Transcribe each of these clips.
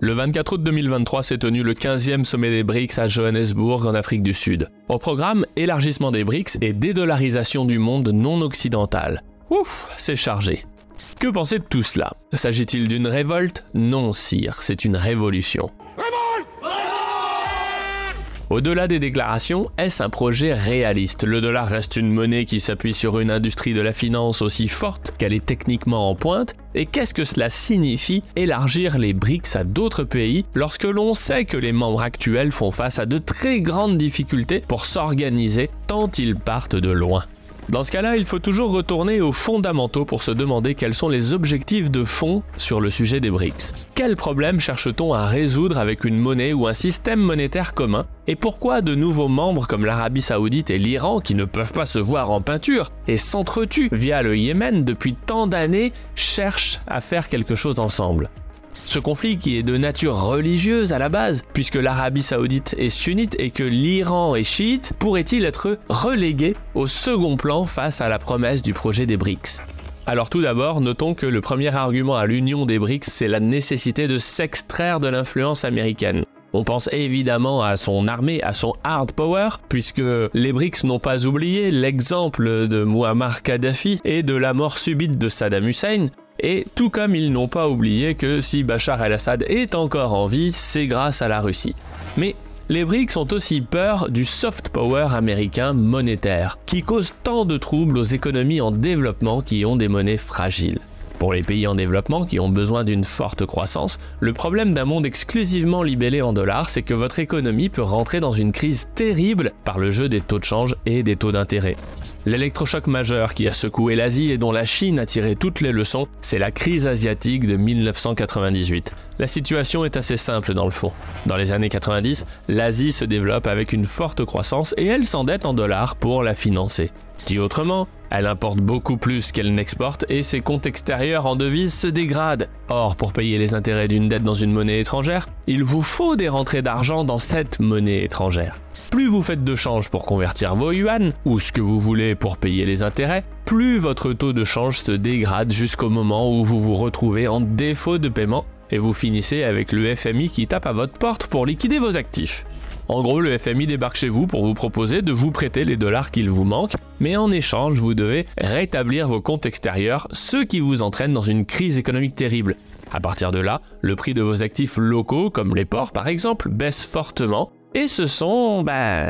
Le 24 août 2023 s'est tenu le 15e sommet des BRICS à Johannesburg, en Afrique du Sud. Au programme, élargissement des BRICS et dédollarisation du monde non occidental. Ouf, c'est chargé. Que penser de tout cela? S'agit-il d'une révolte? Non, sire, c'est une révolution. Au-delà des déclarations, est-ce un projet réaliste? Le dollar reste une monnaie qui s'appuie sur une industrie de la finance aussi forte qu'elle est techniquement en pointe. Et qu'est-ce que cela signifie élargir les BRICS à d'autres pays lorsque l'on sait que les membres actuels font face à de très grandes difficultés pour s'organiser tant ils partent de loin? Dans ce cas-là, il faut toujours retourner aux fondamentaux pour se demander quels sont les objectifs de fond sur le sujet des BRICS. Quels problèmes cherche-t-on à résoudre avec une monnaie ou un système monétaire commun? Et pourquoi de nouveaux membres comme l'Arabie Saoudite et l'Iran, qui ne peuvent pas se voir en peinture et s'entretuent via le Yémen depuis tant d'années, cherchent à faire quelque chose ensemble? Ce conflit qui est de nature religieuse à la base, puisque l'Arabie Saoudite est sunnite et que l'Iran est chiite, pourrait-il être relégué au second plan face à la promesse du projet des BRICS? Alors tout d'abord, notons que le premier argument à l'union des BRICS, c'est la nécessité de s'extraire de l'influence américaine. On pense évidemment à son armée, à son hard power, puisque les BRICS n'ont pas oublié l'exemple de Muammar Kadhafi et de la mort subite de Saddam Hussein. Et tout comme ils n'ont pas oublié que si Bachar el-Assad est encore en vie, c'est grâce à la Russie. Mais les BRICS ont aussi peur du soft power américain monétaire, qui cause tant de troubles aux économies en développement qui ont des monnaies fragiles. Pour les pays en développement qui ont besoin d'une forte croissance, le problème d'un monde exclusivement libellé en dollars, c'est que votre économie peut rentrer dans une crise terrible par le jeu des taux de change et des taux d'intérêt. L'électrochoc majeur qui a secoué l'Asie et dont la Chine a tiré toutes les leçons, c'est la crise asiatique de 1998. La situation est assez simple dans le fond. Dans les années 90, l'Asie se développe avec une forte croissance et elle s'endette en dollars pour la financer. Dit autrement, elle importe beaucoup plus qu'elle n'exporte et ses comptes extérieurs en devises se dégradent. Or, pour payer les intérêts d'une dette dans une monnaie étrangère, il vous faut des rentrées d'argent dans cette monnaie étrangère. Plus vous faites de change pour convertir vos yuan, ou ce que vous voulez pour payer les intérêts, plus votre taux de change se dégrade jusqu'au moment où vous vous retrouvez en défaut de paiement et vous finissez avec le FMI qui tape à votre porte pour liquider vos actifs. En gros, le FMI débarque chez vous pour vous proposer de vous prêter les dollars qu'il vous manque, mais en échange, vous devez rétablir vos comptes extérieurs, ce qui vous entraîne dans une crise économique terrible. À partir de là, le prix de vos actifs locaux, comme les ports par exemple, baisse fortement, et ce sont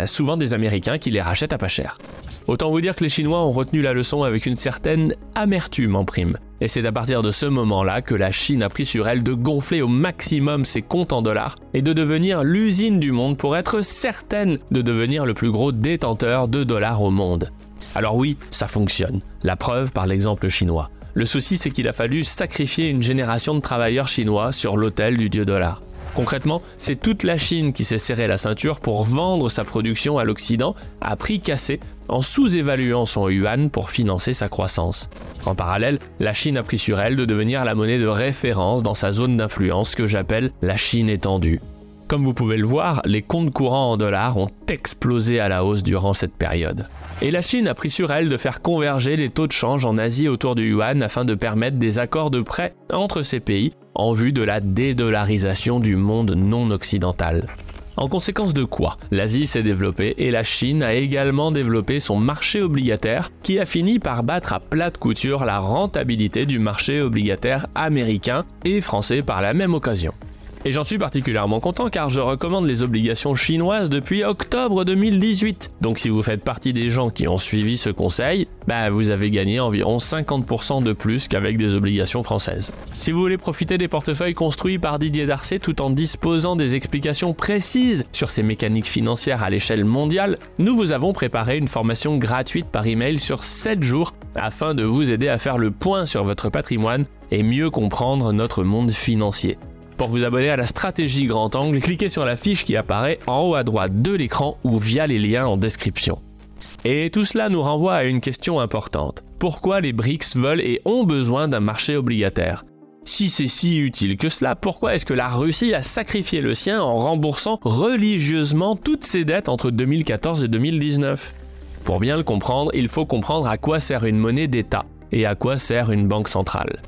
souvent des Américains qui les rachètent à pas cher. Autant vous dire que les Chinois ont retenu la leçon avec une certaine amertume en prime. Et c'est à partir de ce moment-là que la Chine a pris sur elle de gonfler au maximum ses comptes en dollars et de devenir l'usine du monde pour être certaine de devenir le plus gros détenteur de dollars au monde. Alors oui, ça fonctionne. La preuve par l'exemple chinois. Le souci, c'est qu'il a fallu sacrifier une génération de travailleurs chinois sur l'autel du dieu dollar. Concrètement, c'est toute la Chine qui s'est serré la ceinture pour vendre sa production à l'Occident à prix cassé en sous-évaluant son yuan pour financer sa croissance. En parallèle, la Chine a pris sur elle de devenir la monnaie de référence dans sa zone d'influence que j'appelle la Chine étendue. Comme vous pouvez le voir, les comptes courants en dollars ont explosé à la hausse durant cette période. Et la Chine a pris sur elle de faire converger les taux de change en Asie autour du yuan afin de permettre des accords de prêt entre ces pays en vue de la dédollarisation du monde non occidental. En conséquence de quoi, l'Asie s'est développée et la Chine a également développé son marché obligataire qui a fini par battre à plate couture la rentabilité du marché obligataire américain et français par la même occasion. Et j'en suis particulièrement content car je recommande les obligations chinoises depuis octobre 2018. Donc si vous faites partie des gens qui ont suivi ce conseil, vous avez gagné environ 50% de plus qu'avec des obligations françaises. Si vous voulez profiter des portefeuilles construits par Didier Darcet tout en disposant des explications précises sur ces mécaniques financières à l'échelle mondiale, nous vous avons préparé une formation gratuite par email sur 7 jours afin de vous aider à faire le point sur votre patrimoine et mieux comprendre notre monde financier. Pour vous abonner à la stratégie grand angle, cliquez sur la fiche qui apparaît en haut à droite de l'écran ou via les liens en description. Et tout cela nous renvoie à une question importante. Pourquoi les BRICS veulent et ont besoin d'un marché obligataire? Si c'est si utile que cela, pourquoi est-ce que la Russie a sacrifié le sien en remboursant religieusement toutes ses dettes entre 2014 et 2019? Pour bien le comprendre, il faut comprendre à quoi sert une monnaie d'État et à quoi sert une banque centrale.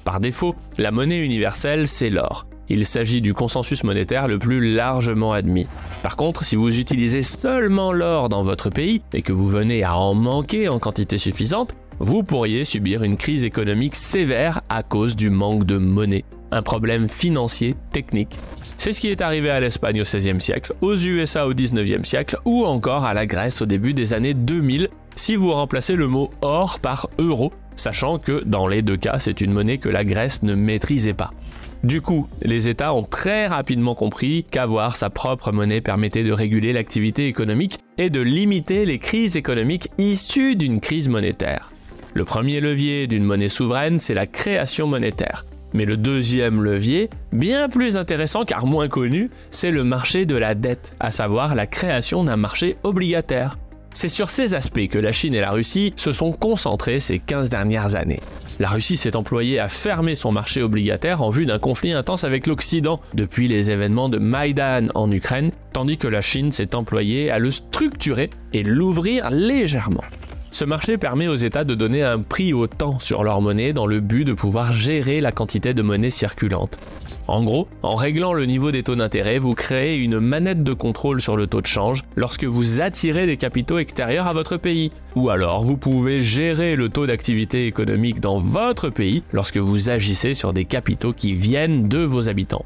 Par défaut, la monnaie universelle, c'est l'or. Il s'agit du consensus monétaire le plus largement admis. Par contre, si vous utilisez seulement l'or dans votre pays et que vous venez à en manquer en quantité suffisante, vous pourriez subir une crise économique sévère à cause du manque de monnaie. Un problème financier technique. C'est ce qui est arrivé à l'Espagne au XVIe siècle, aux USA au XIXe siècle ou encore à la Grèce au début des années 2000 si vous remplacez le mot or par euro, sachant que dans les deux cas, c'est une monnaie que la Grèce ne maîtrisait pas. Du coup, les États ont très rapidement compris qu'avoir sa propre monnaie permettait de réguler l'activité économique et de limiter les crises économiques issues d'une crise monétaire. Le premier levier d'une monnaie souveraine, c'est la création monétaire. Mais le deuxième levier, bien plus intéressant car moins connu, c'est le marché de la dette, à savoir la création d'un marché obligataire. C'est sur ces aspects que la Chine et la Russie se sont concentrés ces 15 dernières années. La Russie s'est employée à fermer son marché obligataire en vue d'un conflit intense avec l'Occident depuis les événements de Maïdan en Ukraine, tandis que la Chine s'est employée à le structurer et l'ouvrir légèrement. Ce marché permet aux États de donner un prix au temps sur leur monnaie dans le but de pouvoir gérer la quantité de monnaie circulante. En gros, en réglant le niveau des taux d'intérêt, vous créez une manette de contrôle sur le taux de change lorsque vous attirez des capitaux extérieurs à votre pays. Ou alors, vous pouvez gérer le taux d'activité économique dans votre pays lorsque vous agissez sur des capitaux qui viennent de vos habitants.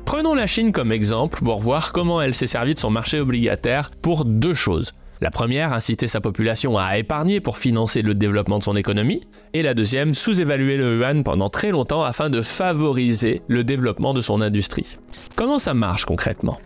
Prenons la Chine comme exemple pour voir comment elle s'est servie de son marché obligataire pour deux choses. La première, inciter sa population à épargner pour financer le développement de son économie, et la deuxième, sous-évaluer le yuan pendant très longtemps afin de favoriser le développement de son industrie. Comment ça marche concrètement ?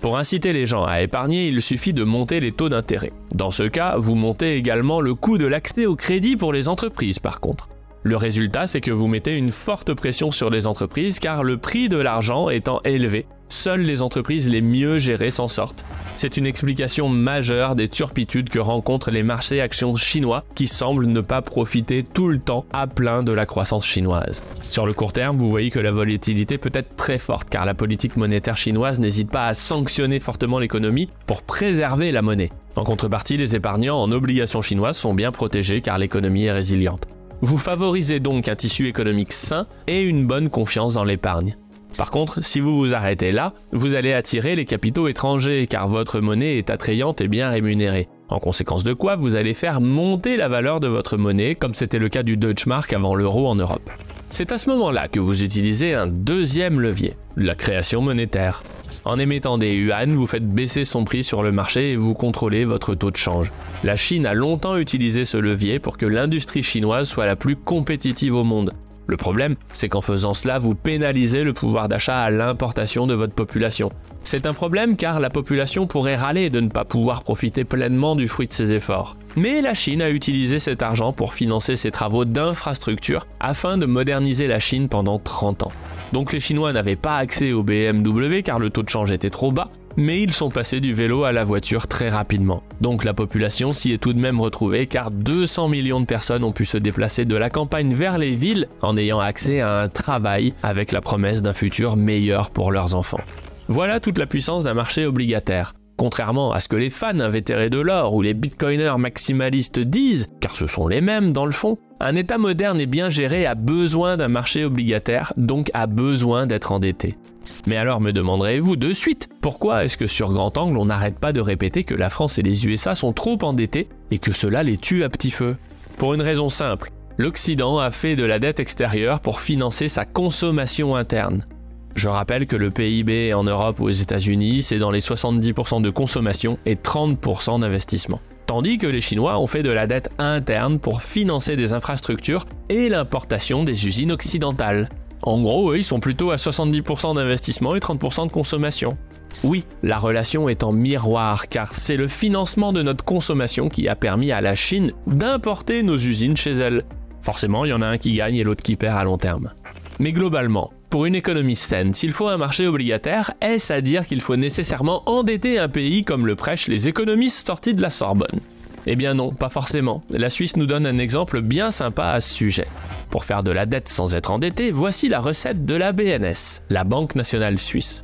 Pour inciter les gens à épargner, il suffit de monter les taux d'intérêt. Dans ce cas, vous montez également le coût de l'accès au crédit pour les entreprises par contre. Le résultat, c'est que vous mettez une forte pression sur les entreprises car le prix de l'argent étant élevé, seules les entreprises les mieux gérées s'en sortent. C'est une explication majeure des turpitudes que rencontrent les marchés actions chinois qui semblent ne pas profiter tout le temps à plein de la croissance chinoise. Sur le court terme, vous voyez que la volatilité peut être très forte car la politique monétaire chinoise n'hésite pas à sanctionner fortement l'économie pour préserver la monnaie. En contrepartie, les épargnants en obligations chinoises sont bien protégés car l'économie est résiliente. Vous favorisez donc un tissu économique sain et une bonne confiance dans l'épargne. Par contre, si vous vous arrêtez là, vous allez attirer les capitaux étrangers car votre monnaie est attrayante et bien rémunérée. En conséquence de quoi, vous allez faire monter la valeur de votre monnaie comme c'était le cas du Deutschmark avant l'euro en Europe. C'est à ce moment-là que vous utilisez un deuxième levier, la création monétaire. En émettant des yuan, vous faites baisser son prix sur le marché et vous contrôlez votre taux de change. La Chine a longtemps utilisé ce levier pour que l'industrie chinoise soit la plus compétitive au monde. Le problème, c'est qu'en faisant cela, vous pénalisez le pouvoir d'achat à l'importation de votre population. C'est un problème car la population pourrait râler de ne pas pouvoir profiter pleinement du fruit de ses efforts. Mais la Chine a utilisé cet argent pour financer ses travaux d'infrastructure afin de moderniser la Chine pendant 30 ans. Donc les Chinois n'avaient pas accès au BMW car le taux de change était trop bas, mais ils sont passés du vélo à la voiture très rapidement. Donc la population s'y est tout de même retrouvée car 200 millions de personnes ont pu se déplacer de la campagne vers les villes en ayant accès à un travail avec la promesse d'un futur meilleur pour leurs enfants. Voilà toute la puissance d'un marché obligataire. Contrairement à ce que les fans invétérés de l'or ou les bitcoiners maximalistes disent, car ce sont les mêmes dans le fond, un État moderne et bien géré a besoin d'un marché obligataire, donc a besoin d'être endetté. Mais alors me demanderez-vous de suite, pourquoi est-ce que sur grand angle on n'arrête pas de répéter que la France et les USA sont trop endettés et que cela les tue à petit feu ? Pour une raison simple, l'Occident a fait de la dette extérieure pour financer sa consommation interne. Je rappelle que le PIB en Europe ou aux États-Unis, c'est dans les 70% de consommation et 30% d'investissement. Tandis que les Chinois ont fait de la dette interne pour financer des infrastructures et l'importation des usines occidentales. En gros, eux, ils sont plutôt à 70% d'investissement et 30% de consommation. Oui, la relation est en miroir, car c'est le financement de notre consommation qui a permis à la Chine d'importer nos usines chez elle. Forcément, il y en a un qui gagne et l'autre qui perd à long terme. Mais globalement, pour une économie saine, s'il faut un marché obligataire, est-ce à dire qu'il faut nécessairement endetter un pays comme le prêchent les économistes sortis de la Sorbonne ? Eh bien non, pas forcément. La Suisse nous donne un exemple bien sympa à ce sujet. Pour faire de la dette sans être endetté, voici la recette de la BNS, la Banque nationale suisse.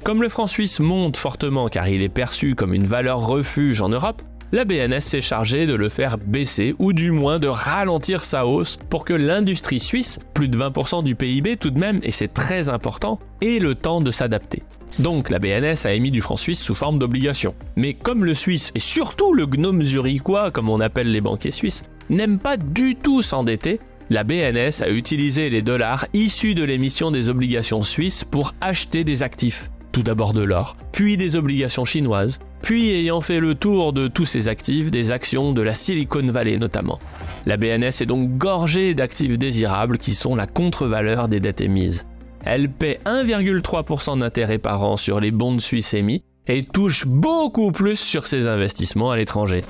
Comme le franc suisse monte fortement car il est perçu comme une valeur refuge en Europe, la BNS s'est chargée de le faire baisser ou du moins de ralentir sa hausse pour que l'industrie suisse, plus de 20% du PIB tout de même, et c'est très important, ait le temps de s'adapter. Donc la BNS a émis du franc suisse sous forme d'obligation. Mais comme le Suisse, et surtout le gnome zurichois, comme on appelle les banquiers suisses, n'aime pas du tout s'endetter, la BNS a utilisé les dollars issus de l'émission des obligations suisses pour acheter des actifs. Tout d'abord de l'or, puis des obligations chinoises, puis ayant fait le tour de tous ces actifs, des actions de la Silicon Valley notamment. La BNS est donc gorgée d'actifs désirables qui sont la contre-valeur des dettes émises. Elle paie 1,3% d'intérêt par an sur les bonds suisses émis et touche beaucoup plus sur ses investissements à l'étranger.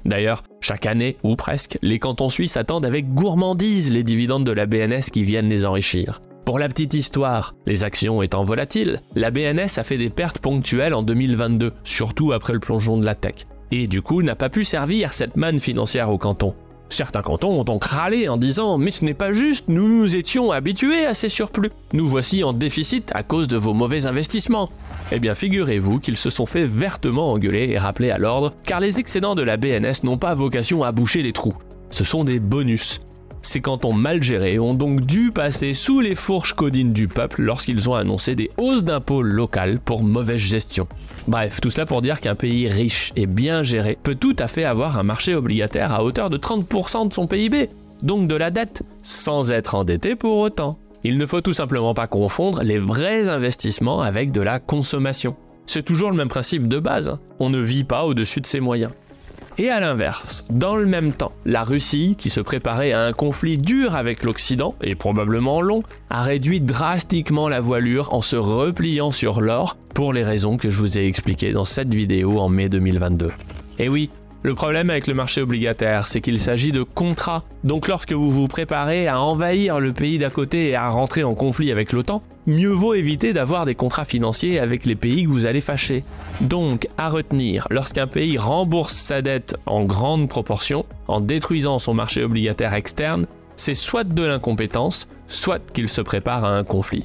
D'ailleurs, chaque année, ou presque, les cantons suisses attendent avec gourmandise les dividendes de la BNS qui viennent les enrichir. Pour la petite histoire, les actions étant volatiles, la BNS a fait des pertes ponctuelles en 2022, surtout après le plongeon de la tech, et du coup n'a pas pu servir cette manne financière aux cantons. Certains cantons ont donc râlé en disant « Mais ce n'est pas juste, nous nous étions habitués à ces surplus. Nous voici en déficit à cause de vos mauvais investissements. » Eh bien figurez-vous qu'ils se sont fait vertement engueuler et rappeler à l'ordre, car les excédents de la BNS n'ont pas vocation à boucher les trous. Ce sont des bonus. Ces cantons mal gérés ont donc dû passer sous les fourches caudines du peuple lorsqu'ils ont annoncé des hausses d'impôts locales pour mauvaise gestion. Bref, tout cela pour dire qu'un pays riche et bien géré peut tout à fait avoir un marché obligataire à hauteur de 30% de son PIB, donc de la dette, sans être endetté pour autant. Il ne faut tout simplement pas confondre les vrais investissements avec de la consommation. C'est toujours le même principe de base, on ne vit pas au-dessus de ses moyens. Et à l'inverse, dans le même temps, la Russie, qui se préparait à un conflit dur avec l'Occident, et probablement long, a réduit drastiquement la voilure en se repliant sur l'or, pour les raisons que je vous ai expliquées dans cette vidéo en mai 2022. Et oui, le problème avec le marché obligataire, c'est qu'il s'agit de contrats. Donc lorsque vous vous préparez à envahir le pays d'à côté et à rentrer en conflit avec l'OTAN, mieux vaut éviter d'avoir des contrats financiers avec les pays que vous allez fâcher. Donc, à retenir, lorsqu'un pays rembourse sa dette en grande proportion, en détruisant son marché obligataire externe, c'est soit de l'incompétence, soit qu'il se prépare à un conflit.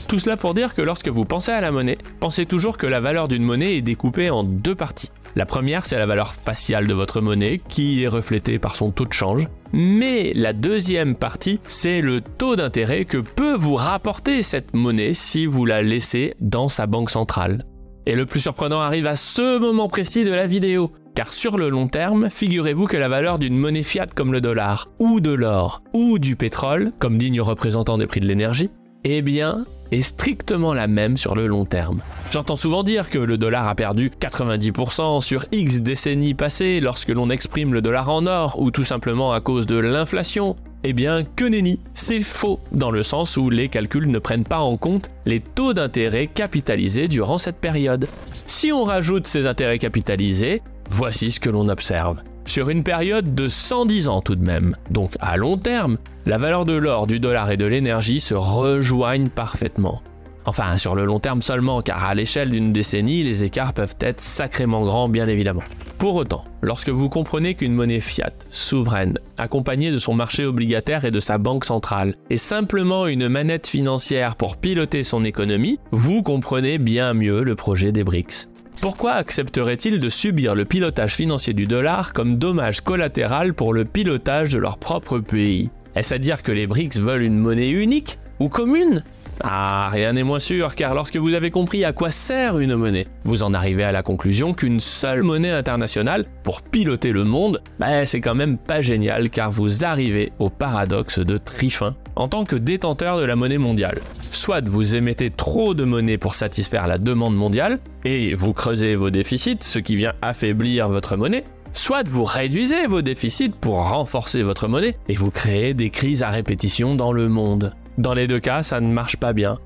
Tout cela pour dire que lorsque vous pensez à la monnaie, pensez toujours que la valeur d'une monnaie est découpée en deux parties. La première, c'est la valeur faciale de votre monnaie, qui est reflétée par son taux de change. Mais la deuxième partie, c'est le taux d'intérêt que peut vous rapporter cette monnaie si vous la laissez dans sa banque centrale. Et le plus surprenant arrive à ce moment précis de la vidéo. Car sur le long terme, figurez-vous que la valeur d'une monnaie fiat comme le dollar, ou de l'or, ou du pétrole, comme digne représentant des prix de l'énergie, eh bien, est strictement la même sur le long terme. J'entends souvent dire que le dollar a perdu 90% sur X décennies passées lorsque l'on exprime le dollar en or ou tout simplement à cause de l'inflation. Eh bien, que nenni, c'est faux, dans le sens où les calculs ne prennent pas en compte les taux d'intérêt capitalisés durant cette période. Si on rajoute ces intérêts capitalisés, voici ce que l'on observe. Sur une période de 110 ans tout de même, donc à long terme, la valeur de l'or, du dollar et de l'énergie se rejoignent parfaitement. Enfin, sur le long terme seulement, car à l'échelle d'une décennie, les écarts peuvent être sacrément grands, bien évidemment. Pour autant, lorsque vous comprenez qu'une monnaie fiat, souveraine, accompagnée de son marché obligataire et de sa banque centrale, est simplement une manette financière pour piloter son économie, vous comprenez bien mieux le projet des BRICS. Pourquoi accepteraient-ils de subir le pilotage financier du dollar comme dommage collatéral pour le pilotage de leur propre pays? Est-ce à dire que les BRICS veulent une monnaie unique ou commune? Ah, rien n'est moins sûr, car lorsque vous avez compris à quoi sert une monnaie, vous en arrivez à la conclusion qu'une seule monnaie internationale, pour piloter le monde, c'est quand même pas génial, car vous arrivez au paradoxe de Tryphun en tant que détenteur de la monnaie mondiale. Soit vous émettez trop de monnaie pour satisfaire la demande mondiale, et vous creusez vos déficits, ce qui vient affaiblir votre monnaie, soit vous réduisez vos déficits pour renforcer votre monnaie, et vous créez des crises à répétition dans le monde. Dans les deux cas, ça ne marche pas bien.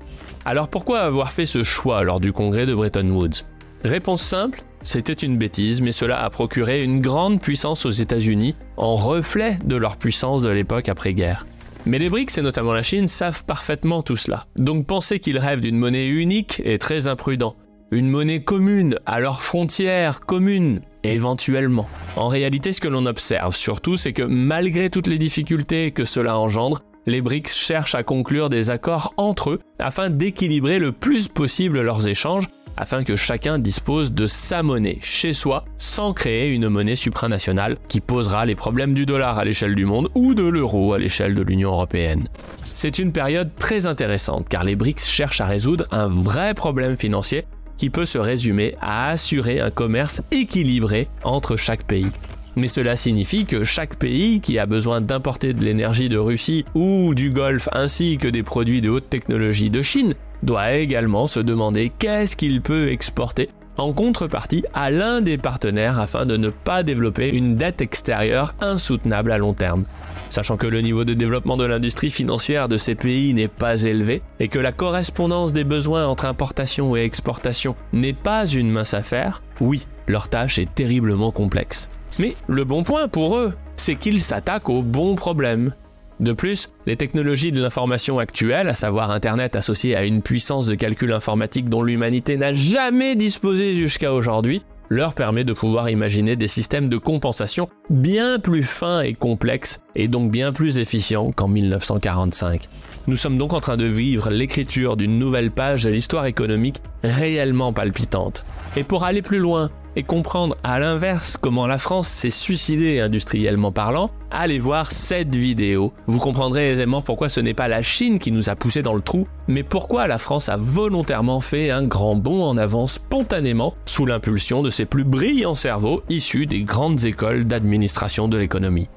Alors pourquoi avoir fait ce choix lors du congrès de Bretton Woods? Réponse simple, c'était une bêtise, mais cela a procuré une grande puissance aux États-Unis, en reflet de leur puissance de l'époque après-guerre. Mais les BRICS et notamment la Chine savent parfaitement tout cela. Donc penser qu'ils rêvent d'une monnaie unique est très imprudent. Une monnaie commune, à leurs frontières communes, éventuellement. En réalité, ce que l'on observe surtout, c'est que malgré toutes les difficultés que cela engendre, les BRICS cherchent à conclure des accords entre eux afin d'équilibrer le plus possible leurs échanges afin que chacun dispose de sa monnaie chez soi sans créer une monnaie supranationale qui posera les problèmes du dollar à l'échelle du monde ou de l'euro à l'échelle de l'Union européenne. C'est une période très intéressante car les BRICS cherchent à résoudre un vrai problème financier qui peut se résumer à assurer un commerce équilibré entre chaque pays. Mais cela signifie que chaque pays qui a besoin d'importer de l'énergie de Russie ou du Golfe ainsi que des produits de haute technologie de Chine doit également se demander qu'est-ce qu'il peut exporter en contrepartie à l'un des partenaires afin de ne pas développer une dette extérieure insoutenable à long terme. Sachant que le niveau de développement de l'industrie financière de ces pays n'est pas élevé et que la correspondance des besoins entre importation et exportation n'est pas une mince affaire, oui, leur tâche est terriblement complexe. Mais le bon point pour eux, c'est qu'ils s'attaquent au bon problème. De plus, les technologies de l'information actuelles, à savoir Internet associé à une puissance de calcul informatique dont l'humanité n'a jamais disposé jusqu'à aujourd'hui, leur permet de pouvoir imaginer des systèmes de compensation bien plus fins et complexes, et donc bien plus efficients qu'en 1945. Nous sommes donc en train de vivre l'écriture d'une nouvelle page de l'histoire économique réellement palpitante. Et pour aller plus loin, et comprendre à l'inverse comment la France s'est suicidée industriellement parlant, allez voir cette vidéo. Vous comprendrez aisément pourquoi ce n'est pas la Chine qui nous a poussés dans le trou, mais pourquoi la France a volontairement fait un grand bond en avant spontanément sous l'impulsion de ses plus brillants cerveaux issus des grandes écoles d'administration de l'économie.